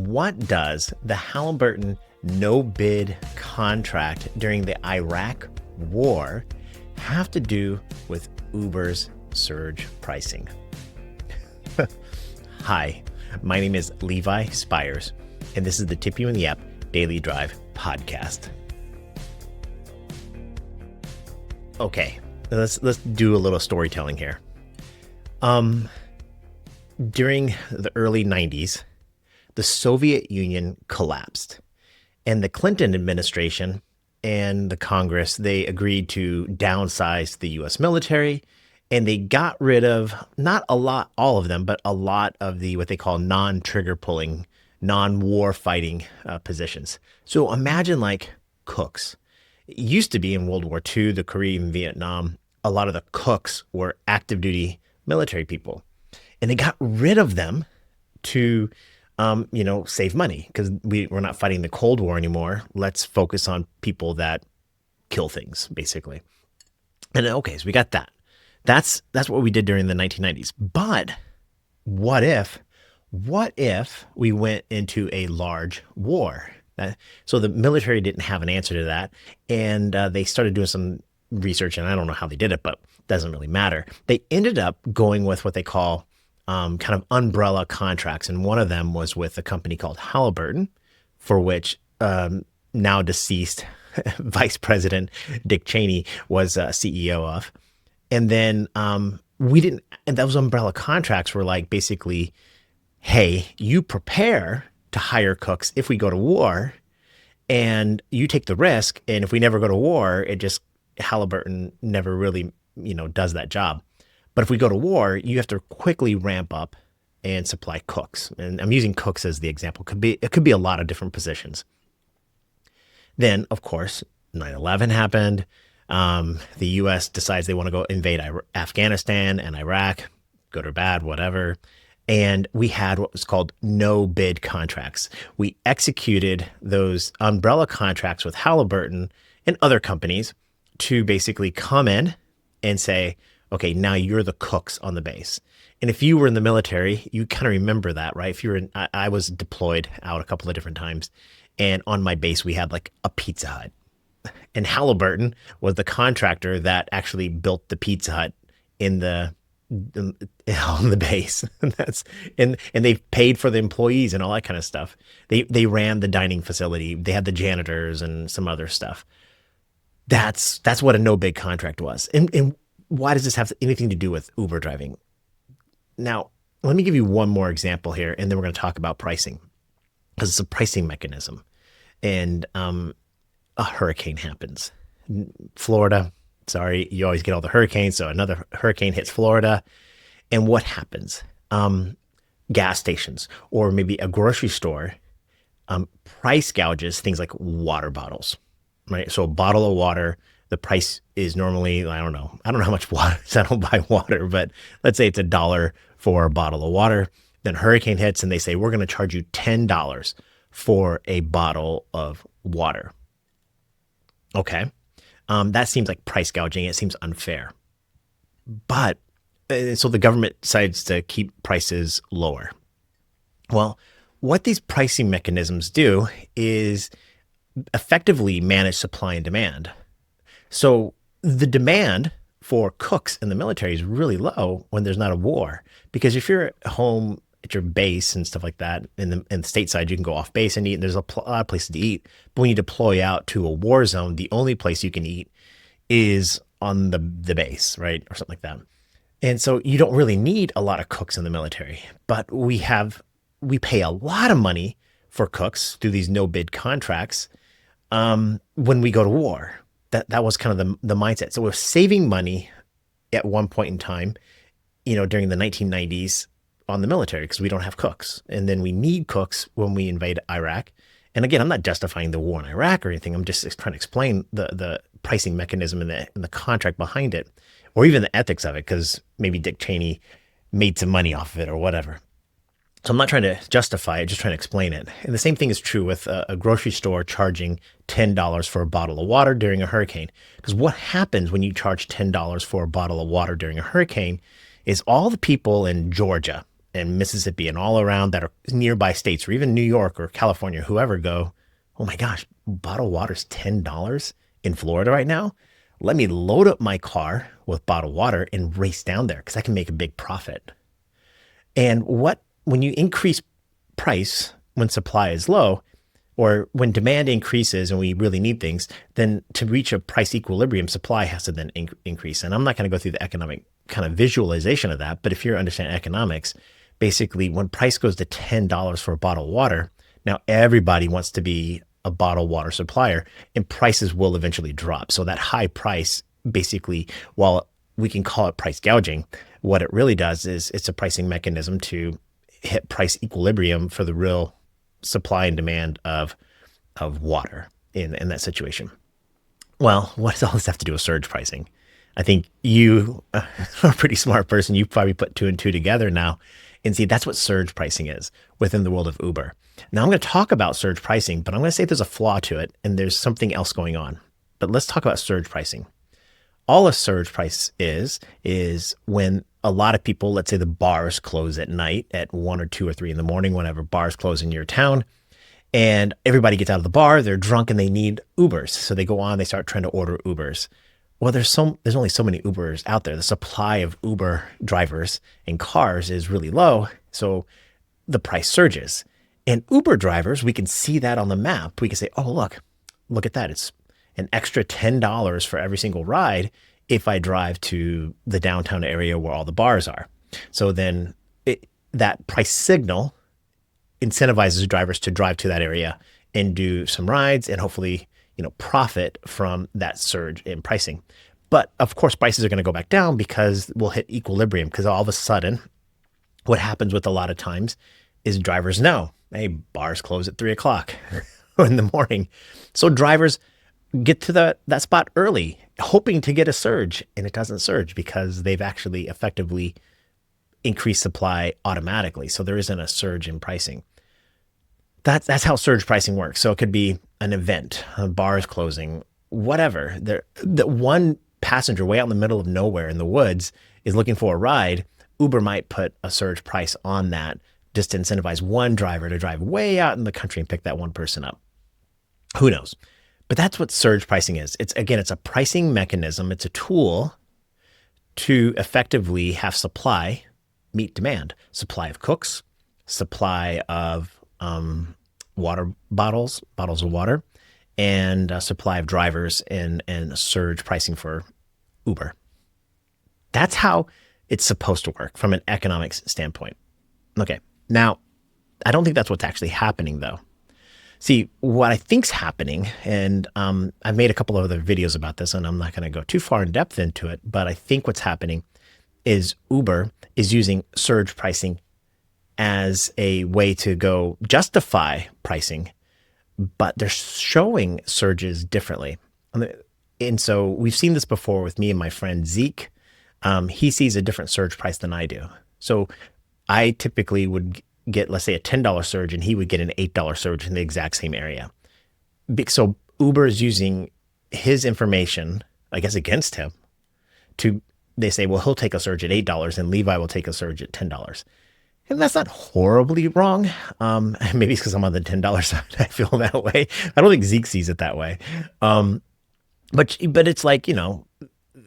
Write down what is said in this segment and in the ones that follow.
What does the Halliburton no-bid contract during the Iraq War have to do with Uber's surge pricing? Hi, my name is Levi Spires, and this is the Tip You in the App Daily Drive podcast. Okay, let's do a little storytelling here. During the early 90s, the Soviet Union collapsed, and the Clinton administration and the Congress, they agreed to downsize the US military, and they got rid of, not a lot, all of them, but a lot of the what they call non-trigger pulling, non-war fighting positions. So imagine like cooks. It used to be in World War II, the Korean, Vietnam, a lot of the cooks were active duty military people, and they got rid of them to save money because we're not fighting the Cold War anymore. Let's focus on people that kill things, basically. And okay, so we got that. That's what we did during the 1990s. But what if we went into a large war? So the military didn't have an answer to that, and they started doing some research, and I don't know how they did it, but it doesn't really matter. They ended up going with what they call kind of umbrella contracts. And one of them was with a company called Halliburton, for which now deceased Vice President Dick Cheney was CEO of. And then and those umbrella contracts were like basically, hey, you prepare to hire cooks if we go to war, and you take the risk. And if we never go to war, Halliburton never really, does that job. But if we go to war, you have to quickly ramp up and supply cooks. And I'm using cooks as the example. It could be a lot of different positions. Then, of course, 9/11 happened. The U.S. decides they want to go invade Afghanistan and Iraq, good or bad, whatever. And we had what was called no bid contracts. We executed those umbrella contracts with Halliburton and other companies to basically come in and say, okay, now you're the cooks on the base. And if you were in the military, you kind of remember that, right? If you were I was deployed out a couple of different times, and on my base, we had like a Pizza Hut. And Halliburton was the contractor that actually built the Pizza Hut on the base. and they paid for the employees and all that kind of stuff. They ran the dining facility. They had the janitors and some other stuff. That's what a no bid contract was. And why does this have anything to do with Uber driving? Now, let me give you one more example here, and then we're going to talk about pricing, because it's a pricing mechanism. And a hurricane happens. Florida, sorry, you always get all the hurricanes. So another hurricane hits Florida. And what happens? Gas stations or maybe a grocery store price gouges things like water bottles, right? So a bottle of water, the price is normally, I don't know how much water, so I don't buy water, but let's say it's $1 for a bottle of water. Then hurricane hits and they say, we're going to charge you $10 for a bottle of water. Okay. That seems like price gouging. It seems unfair. But so the government decides to keep prices lower. Well, what these pricing mechanisms do is effectively manage supply and demand. So the demand for cooks in the military is really low when there's not a war, because if you're at home at your base and stuff like that, in the stateside, you can go off base and eat, and there's a lot of places to eat. But when you deploy out to a war zone, the only place you can eat is on the base, right? Or something like that. And so you don't really need a lot of cooks in the military, but we pay a lot of money for cooks through these no bid contracts when we go to war. That was kind of the mindset. So we're saving money at one point in time, during the 1990s on the military, because we don't have cooks. And then we need cooks when we invade Iraq. And again, I'm not justifying the war in Iraq or anything. I'm just trying to explain the pricing mechanism and the contract behind it, or even the ethics of it, because maybe Dick Cheney made some money off of it or whatever. So I'm not trying to justify it, just trying to explain it. And the same thing is true with a grocery store charging $10 for a bottle of water during a hurricane. Because what happens when you charge $10 for a bottle of water during a hurricane is all the people in Georgia and Mississippi and all around that are nearby states, or even New York or California, whoever go, oh my gosh, bottled water's $10 in Florida right now. Let me load up my car with bottled water and race down there because I can make a big profit. And when you increase price when supply is low, or when demand increases and we really need things, then to reach a price equilibrium, supply has to then increase. And I'm not going to go through the economic kind of visualization of that, but if you understand economics, basically when price goes to $10 for a bottle of water, now everybody wants to be a bottled water supplier, and prices will eventually drop. So that high price, basically, while we can call it price gouging, what it really does is it's a pricing mechanism to hit price equilibrium for the real supply and demand of water in that situation. Well, what does all this have to do with surge pricing? I think you are a pretty smart person. You probably put two and two together now and see that's what surge pricing is within the world of Uber. Now I'm going to talk about surge pricing, but I'm going to say there's a flaw to it and there's something else going on. But let's talk about surge pricing. All a surge price is when a lot of people, let's say the bars close at night at 1 or 2 or 3 in the morning, whenever bars close in your town, and everybody gets out of the bar, they're drunk and they need Ubers. So they go on, they start trying to order Ubers. Well, there's only so many Ubers out there. The supply of Uber drivers and cars is really low. So the price surges. And Uber drivers, we can see that on the map. We can say, oh, look at that. It's an extra $10 for every single ride if I drive to the downtown area where all the bars are. So then that price signal incentivizes drivers to drive to that area and do some rides and hopefully, profit from that surge in pricing. But of course, prices are going to go back down because we'll hit equilibrium, because all of a sudden what happens with a lot of times is drivers know, hey, bars close at 3 o'clock in the morning. So drivers get to that spot early, hoping to get a surge, and it doesn't surge because they've actually effectively increased supply automatically. So there isn't a surge in pricing. That's how surge pricing works. So it could be an event, a bar is closing, whatever. The one passenger way out in the middle of nowhere in the woods is looking for a ride. Uber might put a surge price on that just to incentivize one driver to drive way out in the country and pick that one person up. Who knows? But that's what surge pricing is. It's a pricing mechanism. It's a tool to effectively have supply meet demand. Supply of cooks, supply of water bottles of water, and supply of drivers and surge pricing for Uber. That's how it's supposed to work from an economics standpoint. Okay, now I don't think that's what's actually happening though. See, what I think's happening, and I've made a couple of other videos about this, and I'm not going to go too far in depth into it, but I think what's happening is Uber is using surge pricing as a way to go justify pricing, but they're showing surges differently. And so we've seen this before with me and my friend Zeke. He sees a different surge price than I do. So I typically would get, let's say, a $10 surge, and he would get an $8 surge in the exact same area. So Uber is using his information, I guess, against him they say, well, he'll take a surge at $8 and Levi will take a surge at $10. And that's not horribly wrong. Maybe it's because I'm on the $10 side. I feel that way. I don't think Zeke sees it that way. But it's like,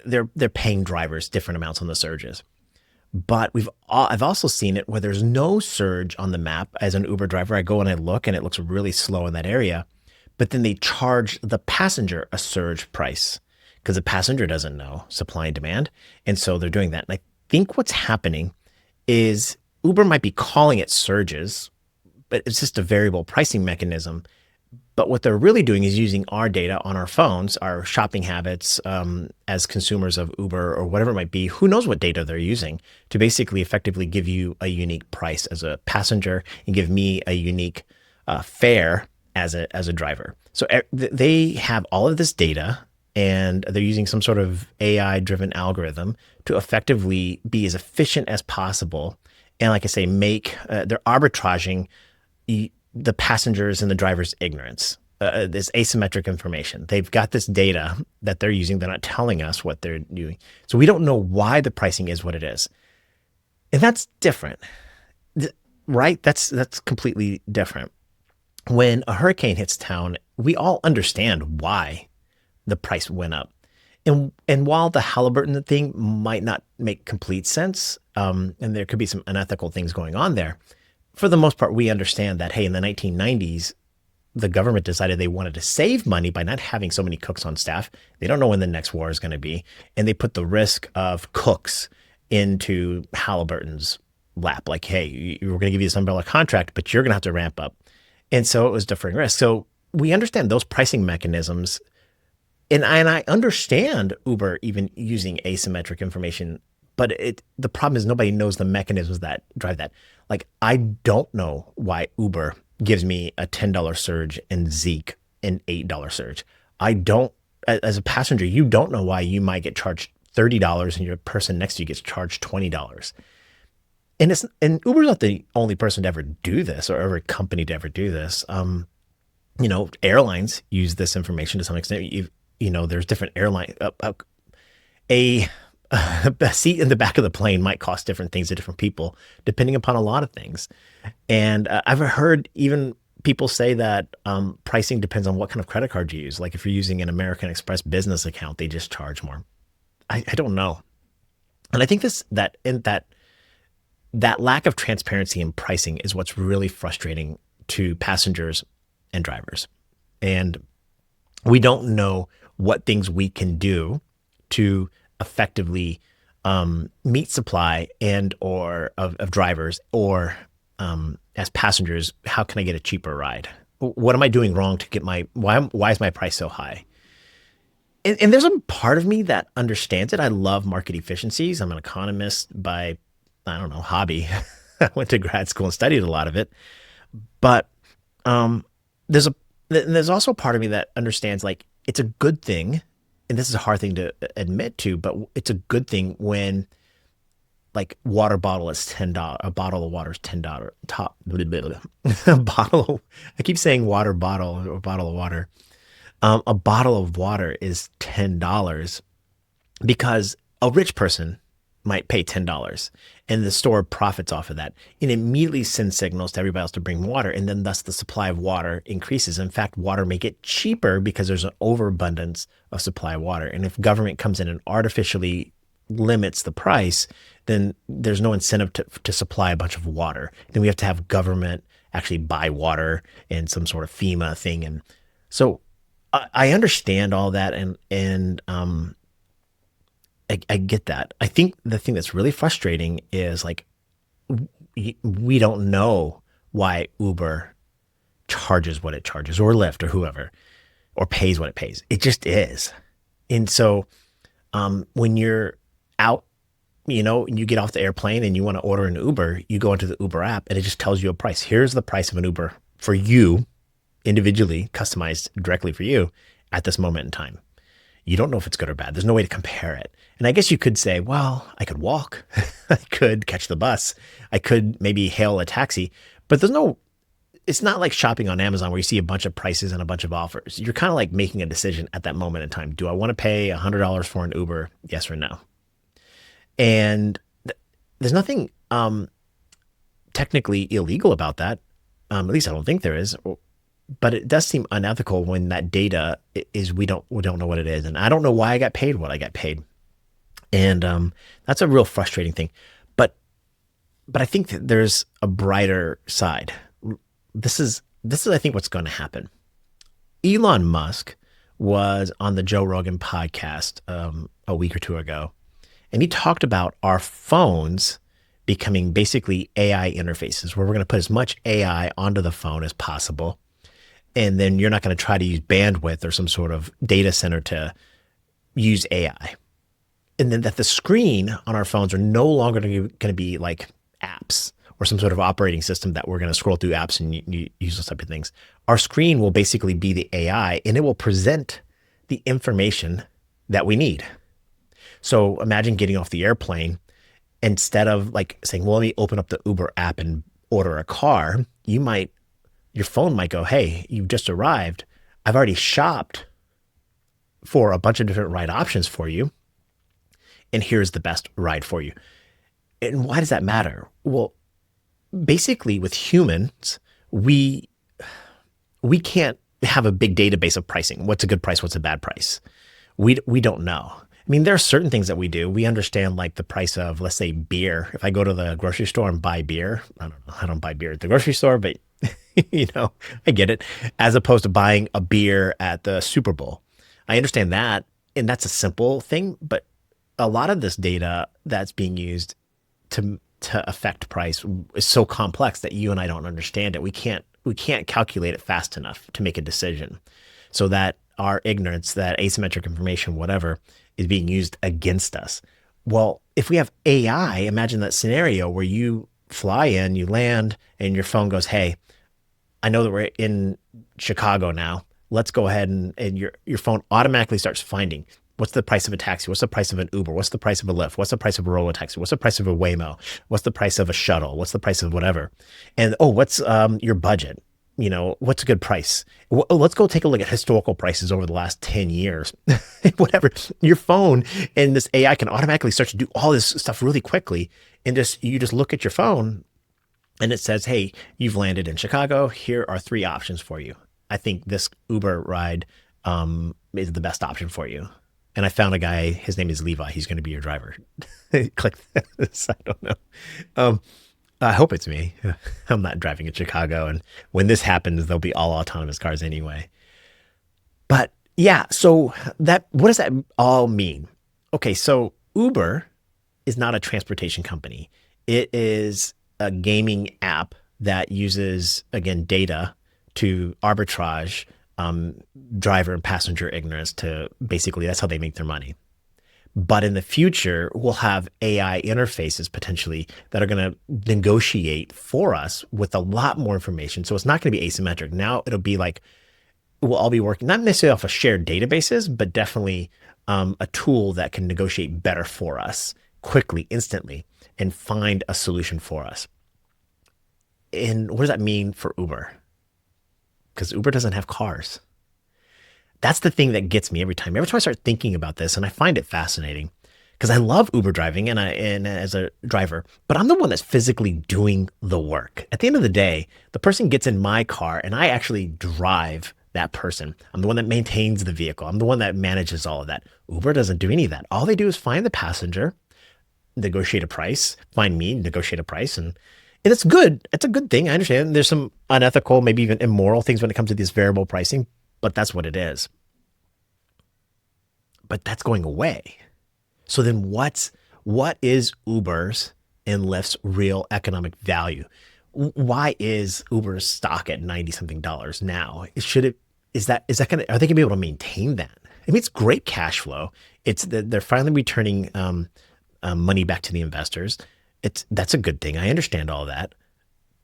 they're paying drivers different amounts on the surges. But I've also seen it where there's no surge on the map. As an Uber driver, I go and I look and it looks really slow in that area. But then they charge the passenger a surge price because the passenger doesn't know supply and demand. And so they're doing that. And I think what's happening is Uber might be calling it surges, but it's just a variable pricing mechanism. But what they're really doing is using our data on our phones, our shopping habits as consumers of Uber or whatever it might be. Who knows what data they're using to basically effectively give you a unique price as a passenger and give me a unique fare as a driver. So they have all of this data, and they're using some sort of AI-driven algorithm to effectively be as efficient as possible. And like I say, they're arbitraging the passengers and the driver's ignorance, this asymmetric information. They've got this data that they're using. They're not telling us what they're doing. So we don't know why the pricing is what it is. And that's different. right? That's completely different. When a hurricane hits town, we all understand why the price went up. And while the Halliburton thing might not make complete sense, and there could be some unethical things going on there, for the most part, we understand that, hey, in the 1990s, the government decided they wanted to save money by not having so many cooks on staff. They don't know when the next war is going to be. And they put the risk of cooks into Halliburton's lap. Like, hey, we're going to give you this umbrella contract, but you're going to have to ramp up. And so it was deferring risk. So we understand those pricing mechanisms. And I understand Uber even using asymmetric information, but the problem is nobody knows the mechanisms that drive that. Like, I don't know why Uber gives me a $10 surge and Zeke an $8 surge. I don't, as a passenger, you don't know why you might get charged $30 and your person next to you gets charged $20. And Uber's not the only person to ever do this, or every company to ever do this. Airlines use this information to some extent. There's different airline. A seat in the back of the plane might cost different things to different people, depending upon a lot of things. And I've heard even people say that pricing depends on what kind of credit card you use. Like if you're using an American Express business account, they just charge more. I don't know. And I think that lack of transparency in pricing is what's really frustrating to passengers and drivers. And we don't know what things we can do to effectively meet supply and or of drivers, or as passengers, how can I get a cheaper ride? What am I doing wrong to get why is my price so high? And there's a part of me that understands it. I love market efficiencies. I'm an economist by, I don't know, hobby. I went to grad school and studied a lot of it. But there's also a part of me that understands, like, it's a good thing, and this is a hard thing to admit to, but it's a good thing when, like, water bottle is $10, a bottle of water is $10, a bottle, I keep saying water bottle or bottle of water. A bottle of water is $10 because a rich person might pay $10 and the store profits off of that and immediately sends signals to everybody else to bring water. And then thus the supply of water increases. In fact, water may get cheaper because there's an overabundance of supply of water. And if government comes in and artificially limits the price, then there's no incentive to supply a bunch of water. Then we have to have government actually buy water and some sort of FEMA thing. And so I understand all that. And I get that. I think the thing that's really frustrating is, like, we don't know why Uber charges what it charges, or Lyft, or whoever, or pays what it pays. It just is. And so when you're out, you get off the airplane and you want to order an Uber, you go into the Uber app and it just tells you a price. Here's the price of an Uber for you, individually, customized directly for you at this moment in time. You don't know if it's good or bad. There's no way to compare it. And I guess you could say, well, I could walk, I could catch the bus, I could maybe hail a taxi, but it's not like shopping on Amazon where you see a bunch of prices and a bunch of offers. You're kind of like making a decision at that moment in time. Do I want to pay $100 for an Uber? Yes or no? And there's nothing technically illegal about that. At least I don't think there is. But it does seem unethical when that data is, we don't know what it is. And I don't know why I got paid what I got paid. And that's a real frustrating thing. But I think that there's a brighter side. This is I think what's going to happen. Elon Musk was on the Joe Rogan podcast a week or two ago, and he talked about our phones becoming basically AI interfaces, where we're going to put as much AI onto the phone as possible. And then you're not going to try to use bandwidth or some sort of data center to use AI. And then that the screen on our phones are no longer going to be like apps or some sort of operating system that we're going to scroll through apps and you use those type of things. Our screen will basically be the AI, and it will present the information that we need. So imagine getting off the airplane, instead of like saying, well, let me open up the Uber app and order a car, your phone might go, hey, you've just arrived. I've already shopped for a bunch of different ride options for you, and here's the best ride for you. And why does that matter? Well, basically with humans, we we can't have a big database of pricing. What's a good price? What's a bad price? We don't know. I mean, there are certain things that we do. We understand like the price of, let's say, beer. If I go to the grocery store and buy beer, I don't know, I don't buy beer at the grocery store, but I get it. As opposed to buying a beer at the Super Bowl. I understand that, and that's a simple thing, but a lot of this data that's being used to affect price is so complex that you and I don't understand it. We can't calculate it fast enough to make a decision. So that our ignorance, that asymmetric information, whatever, is being used against us. Well, if we have AI, imagine that scenario where you fly in, you land, and your phone goes, "Hey, I know that we're in Chicago now. Let's go ahead and your phone automatically starts finding what's the price of a taxi? What's the price of an Uber? What's the price of a Lyft? What's the price of a robo-taxi? What's the price of a Waymo? What's the price of a shuttle? What's the price of whatever? And oh, what's your budget? What's a good price? Let's go take a look at historical prices over the last 10 years. Whatever. Your phone and this AI can automatically start to do all this stuff really quickly. And you just look at your phone and it says, "Hey, you've landed in Chicago. Here are three options for you. I think this Uber ride is the best option for you." And I found a guy, his name is Levi. He's going to be your driver. Click this. I don't know. I hope it's me. I'm not driving in Chicago. And when this happens, they'll be all autonomous cars anyway. But yeah, so what does that all mean? Okay, so Uber is not a transportation company. It is a gaming app that uses, again, data to arbitrage driver and passenger ignorance to basically, that's how they make their money. But in the future, we'll have AI interfaces potentially that are going to negotiate for us with a lot more information. So it's not going to be asymmetric. Now it'll be like, we'll all be working, not necessarily off of shared databases, but definitely a tool that can negotiate better for us quickly, instantly, and find a solution for us. And what does that mean for Uber? Because Uber doesn't have cars. That's the thing that gets me every time. Every time I start thinking about this, and I find it fascinating, because I love Uber driving and as a driver, but I'm the one that's physically doing the work. At the end of the day, the person gets in my car and I actually drive that person. I'm the one that maintains the vehicle. I'm the one that manages all of that. Uber doesn't do any of that. All they do is find the passenger, negotiate a price, find me, negotiate a price, and it's good. It's a good thing. I understand there's some unethical, maybe even immoral things when it comes to this variable pricing, but that's what it is. But that's going away. So then what is Uber's and Lyft's real economic value? Why is Uber's stock at 90 something dollars now? Are they gonna be able to maintain that? I mean, it's great cash flow. They're finally returning money back to the investors. That's a good thing. I understand all that,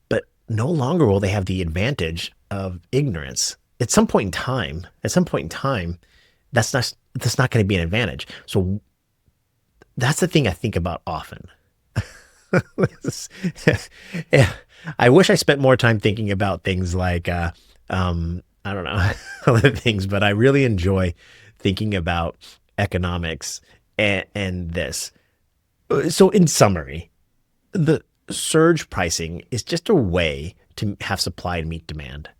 but no longer will they have the advantage of ignorance. At some point in time, that's not going to be an advantage. So that's the thing I think about often. Yeah, I wish I spent more time thinking about things like, I don't know, other things, but I really enjoy thinking about economics and this. So in summary, the surge pricing is just a way to have supply and meet demand,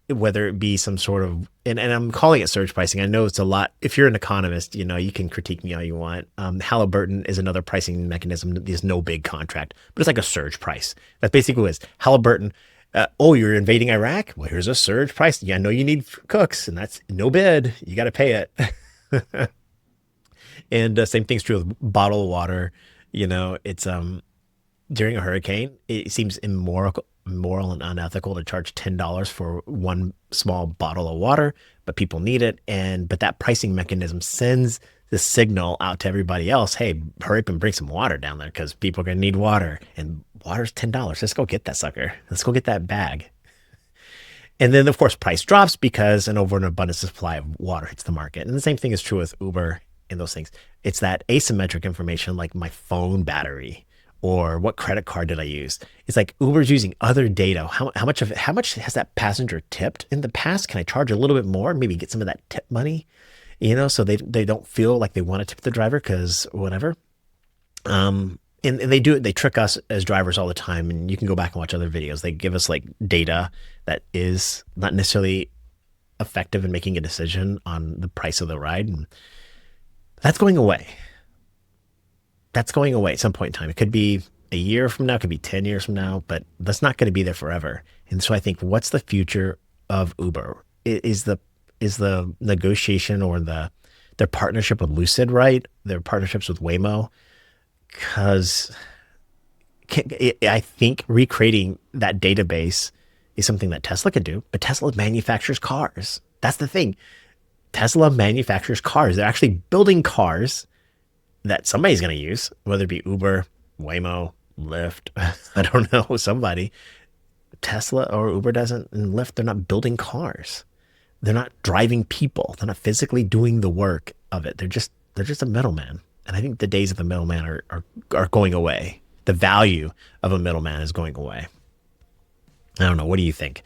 whether it be some sort of, and I'm calling it surge pricing. I know it's a lot. If you're an economist, you can critique me all you want. Halliburton is another pricing mechanism. There's no big contract, but it's like a surge price. That basically is Halliburton. You're invading Iraq? Well, here's a surge price. Yeah, I know you need cooks, and that's no bid. You got to pay it. And same thing's true with bottled water. It's during a hurricane, it seems immoral and unethical to charge $10 for one small bottle of water, but people need it. But that pricing mechanism sends the signal out to everybody else, "Hey, hurry up and bring some water down there because people are going to need water. And water's $10. Let's go get that sucker. Let's go get that bag." And then, of course, price drops because an over and abundant supply of water hits the market. And the same thing is true with Uber and those things. It's that asymmetric information like my phone battery or what credit card did I use. It's like Uber's using other data. How much has that passenger tipped in the past? Can I charge a little bit more? Maybe get some of that tip money, so they don't feel like they want to tip the driver because whatever. And they do it. They trick us as drivers all the time. And you can go back and watch other videos. They give us like data that is not necessarily effective in making a decision on the price of the ride. And that's going away. That's going away at some point in time. It could be a year from now, it could be 10 years from now, but that's not going to be there forever. And so I think, what's the future of Uber? Is the negotiation or their partnership with Lucid, right? Their partnerships with Waymo, because I think recreating that database is something that Tesla could do, but Tesla manufactures cars. That's the thing. Tesla manufactures cars. They're actually building cars that somebody's going to use, whether it be Uber, Waymo, Lyft. I don't know, somebody. Tesla or Uber doesn't, and Lyft, they're not building cars. They're not driving people. They're not physically doing the work of it. They're just a middleman. And I think the days of the middleman are going away. The value of a middleman is going away. I don't know. What do you think?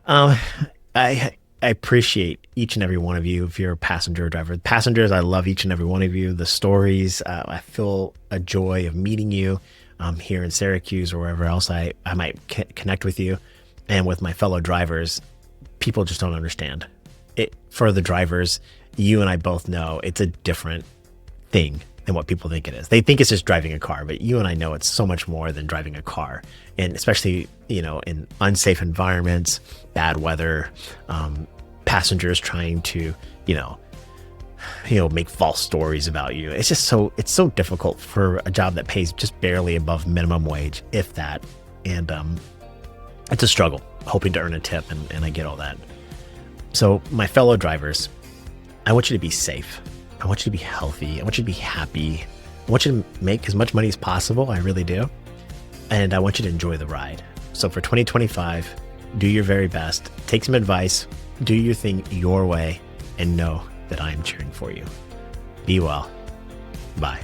I appreciate each and every one of you. If you're a passenger or driver, passengers, I love each and every one of you. The stories, I feel a joy of meeting you here in Syracuse or wherever else I might connect with you. And with my fellow drivers, people just don't understand it. For the drivers, you and I both know it's a different thing than what people think it is. They think it's just driving a car, but you and I know it's so much more than driving a car. And especially, in unsafe environments, bad weather, passengers trying to, make false stories about you. It's so difficult for a job that pays just barely above minimum wage, if that. And it's a struggle, hoping to earn a tip, and I get all that. So my fellow drivers, I want you to be safe. I want you to be healthy. I want you to be happy. I want you to make as much money as possible. I really do. And I want you to enjoy the ride. So for 2025, do your very best. Take some advice. Do your thing your way. And know that I am cheering for you. Be well. Bye.